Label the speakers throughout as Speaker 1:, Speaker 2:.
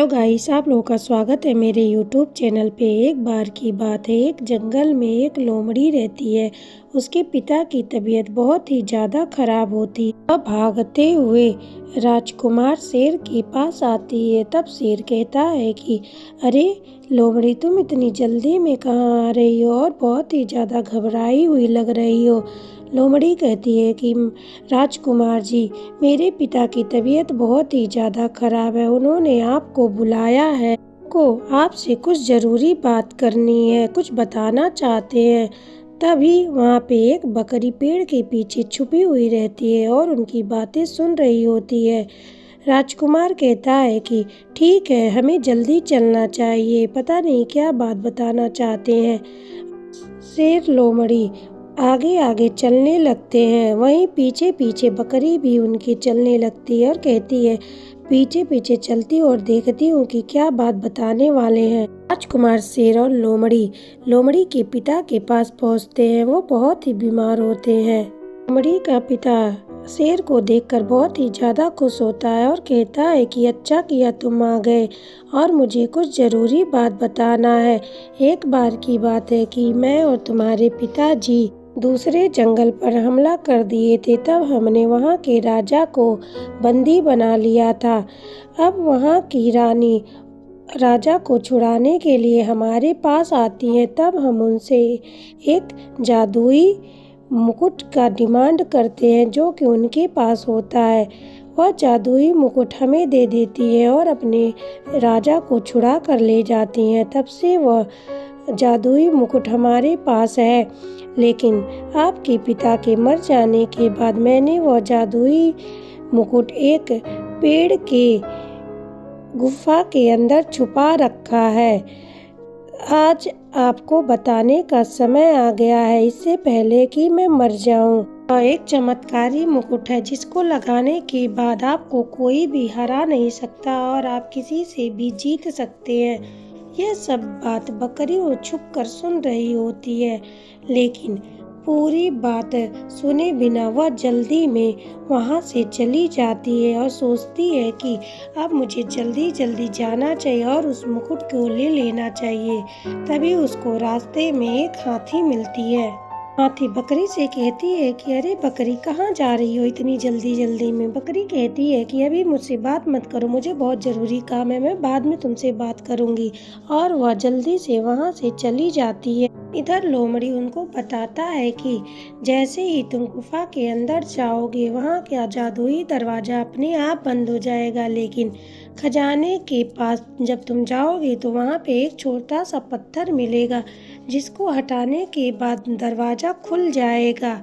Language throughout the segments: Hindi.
Speaker 1: तो गाइस, आप लोगों का स्वागत है मेरे यूट्यूब चैनल पे। एक बार की बात है, एक जंगल में एक लोमड़ी रहती है। उसके पिता की तबीयत बहुत ही ज़्यादा खराब होती है। वह भागते हुए राजकुमार शेर के पास आती है। तब शेर कहता है कि अरे लोमड़ी, तुम इतनी जल्दी में कहाँ आ रही हो और बहुत ही ज़्यादा घबराई हुई लग रही हो। लोमड़ी कहती है कि राजकुमार जी, मेरे पिता की तबीयत बहुत ही ज़्यादा खराब है। उन्होंने आपको बुलाया है, को आपसे कुछ ज़रूरी बात करनी है, कुछ बताना चाहते हैं। तभी वहाँ पे एक बकरी पेड़ के पीछे छुपी हुई रहती है और उनकी बातें सुन रही होती है। राजकुमार कहता है कि ठीक है, हमें जल्दी चलना चाहिए, पता नहीं क्या बात बताना चाहते हैं। शेर लोमड़ी आगे आगे चलने लगते हैं, वहीं पीछे पीछे बकरी भी उनके चलने लगती है और कहती है पीछे पीछे चलती और देखती हूँ कि क्या बात बताने वाले हैं। राजकुमार शेर और लोमड़ी के पिता के पास पहुँचते हैं। वो बहुत ही बीमार होते हैं। लोमड़ी का पिता शेर को देखकर बहुत ही ज़्यादा खुश होता है और कहता है कि अच्छा किया तुम आ गए और मुझे कुछ ज़रूरी बात बताना है। एक बार की बात है कि मैं और तुम्हारे पिताजी दूसरे जंगल पर हमला कर दिए थे। तब हमने वहाँ के राजा को बंदी बना लिया था। अब वहाँ की रानी राजा को छुड़ाने के लिए हमारे पास आती है। तब हम उनसे एक जादुई मुकुट का डिमांड करते हैं जो कि उनके पास होता है। वह जादुई मुकुट हमें दे देती है और अपने राजा को छुड़ा कर ले जाती हैं। तब से वह जादुई मुकुट हमारे पास है, लेकिन आपके पिता के मर जाने के बाद मैंने वह जादुई मुकुट एक पेड़ के गुफा के अंदर छुपा रखा है। आज आपको बताने का समय आ गया है, इससे पहले कि मैं मर जाऊं। यह एक चमत्कारी मुकुट है जिसको लगाने के बाद आपको कोई भी हरा नहीं सकता और आप किसी से भी जीत सकते हैं। यह सब बात बकरी वो छुप कर सुन रही होती है, लेकिन पूरी बात सुने बिना वह जल्दी में वहाँ से चली जाती है और सोचती है कि अब मुझे जल्दी जल्दी जाना चाहिए और उस मुकुट को ले लेना चाहिए। तभी उसको रास्ते में एक हाथी मिलती है। हाथी बकरी से कहती है कि अरे बकरी, कहाँ जा रही हो इतनी जल्दी जल्दी में। बकरी कहती है कि अभी मुझसे बात मत करो, मुझे बहुत ज़रूरी काम है, मैं बाद में तुमसे बात करूँगी। और वह जल्दी से वहाँ से चली जाती है। इधर लोमड़ी उनको बताता है कि जैसे ही तुम गुफा के अंदर जाओगे, वहाँ का जादुई दरवाज़ा अपने आप बंद हो जाएगा, लेकिन खजाने के पास जब तुम जाओगे तो वहाँ पे एक छोटा सा पत्थर मिलेगा जिसको हटाने के बाद दरवाज़ा खुल जाएगा।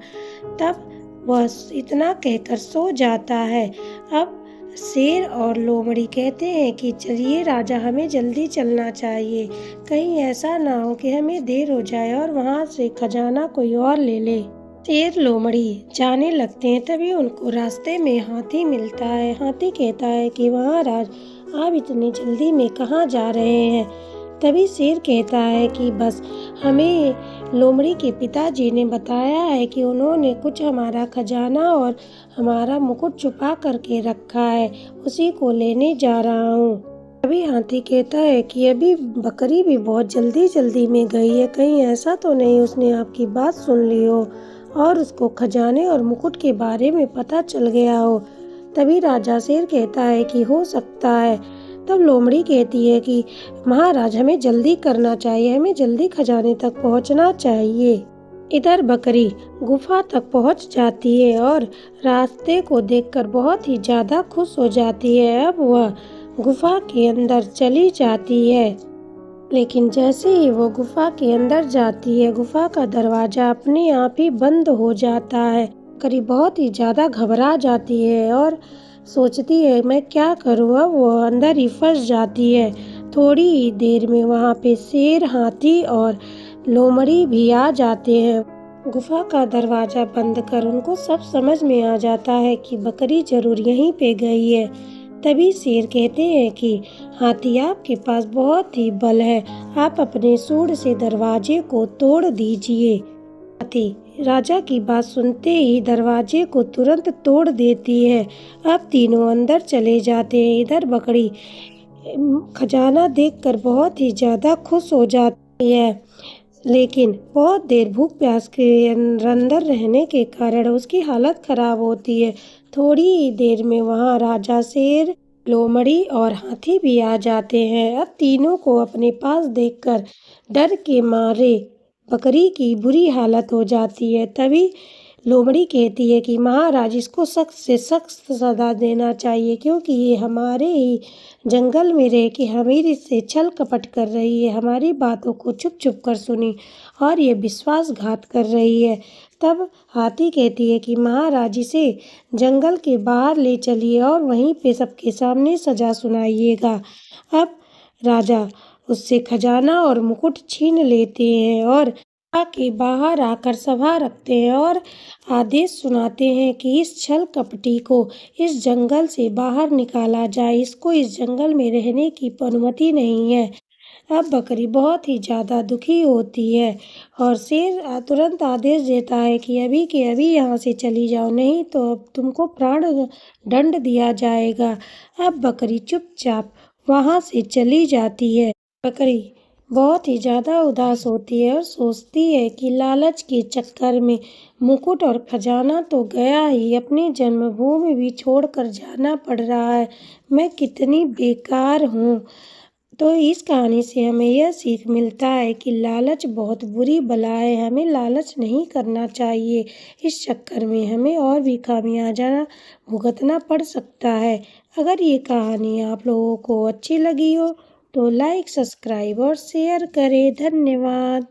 Speaker 1: तब वह इतना कहकर सो जाता है। अब शेर और लोमड़ी कहते हैं कि चलिए राजा, हमें जल्दी चलना चाहिए, कहीं ऐसा ना हो कि हमें देर हो जाए और वहाँ से खजाना कोई और ले ले। शेर लोमड़ी जाने लगते हैं। तभी उनको रास्ते में हाथी मिलता है। हाथी कहता है कि महाराज, आप इतनी जल्दी में कहाँ जा रहे हैं। तभी शेर कहता है कि बस हमें लोमड़ी के पिताजी ने बताया है कि उन्होंने कुछ हमारा खजाना और हमारा मुकुट छुपा करके रखा है, उसी को लेने जा रहा हूँ। तभी हाथी कहता है कि अभी बकरी भी बहुत जल्दी जल्दी में गई है, कहीं ऐसा तो नहीं उसने आपकी बात सुन ली हो और उसको खजाने और मुकुट के बारे में पता चल गया हो। तभी राजा शेर कहता है कि हो सकता है। तब लोमड़ी कहती है कि महाराज, हमें जल्दी करना चाहिए, हमें जल्दी खजाने तक पहुंचना चाहिए। इधर बकरी गुफा तक पहुंच जाती है और रास्ते को देखकर बहुत ही ज़्यादा खुश हो जाती है। अब वह गुफा के अंदर चली जाती है, लेकिन जैसे ही वो गुफा के अंदर जाती है, गुफा का दरवाज़ा अपने आप ही बंद हो जाता है। बकरी बहुत ही ज़्यादा घबरा जाती है और सोचती है मैं क्या करूँ। अब वो अंदर ही फंस जाती है। थोड़ी ही देर में वहाँ पे शेर, हाथी और लोमड़ी भी आ जाते हैं। गुफा का दरवाज़ा बंद कर उनको सब समझ में आ जाता है कि बकरी जरूर यहीं पे गई है। तभी शेर कहते हैं कि हाथी, आपके पास बहुत ही बल है, आप अपने सूंड से दरवाजे को तोड़ दीजिए। हाथी राजा की बात सुनते ही दरवाजे को तुरंत तोड़ देती है। अब तीनों अंदर चले जाते हैं। इधर बकरी खजाना देखकर बहुत ही ज़्यादा खुश हो जाती है। लेकिन बहुत देर भूख प्यास के अंदर रहने के कारण उसकी हालत खराब होती है। थोड़ी ही देर में वहाँ राजा शेर, लोमड़ी और हाथी भी आ जाते हैं। अब तीनों को अपने पास देखकर डर के मारे बकरी की बुरी हालत हो जाती है। तभी लोमड़ी कहती है कि महाराज, इसको सख्त से सख्त सजा देना चाहिए, क्योंकि ये हमारे ही जंगल में रह के हमारे से छल कपट कर रही है, हमारी बातों को चुप चुप कर सुनी और ये विश्वासघात कर रही है। तब हाथी कहती है कि महाराज, इसे जंगल के बाहर ले चलिए और वहीं पे सबके सामने सजा सुनाइएगा। अब राजा उससे खजाना और मुकुट छीन लेते हैं और के बाहर आकर सभा रखते हैं और आदेश सुनाते हैं कि इस छल कपटी को इस जंगल से बाहर निकाला जाए, इसको इस जंगल में रहने की अनुमति नहीं है। अब बकरी बहुत ही ज़्यादा दुखी होती है और शेर तुरंत आदेश देता है कि अभी के अभी यहाँ से चली जाओ, नहीं तो अब तुमको प्राण दंड दिया जाएगा। अब बकरी चुपचाप वहाँ से चली जाती है। बकरी बहुत ही ज़्यादा उदास होती है और सोचती है कि लालच के चक्कर में मुकुट और खजाना तो गया ही, अपनी जन्मभूमि भी छोड़कर जाना पड़ रहा है। मैं कितनी बेकार हूँ। तो इस कहानी से हमें यह सीख मिलता है कि लालच बहुत बुरी बला है, हमें लालच नहीं करना चाहिए। इस चक्कर में हमें और भी खामियाजा भुगतना पड़ सकता है। अगर ये कहानी आप लोगों को अच्छी लगी हो तो लाइक, सब्सक्राइब और शेयर करें। धन्यवाद।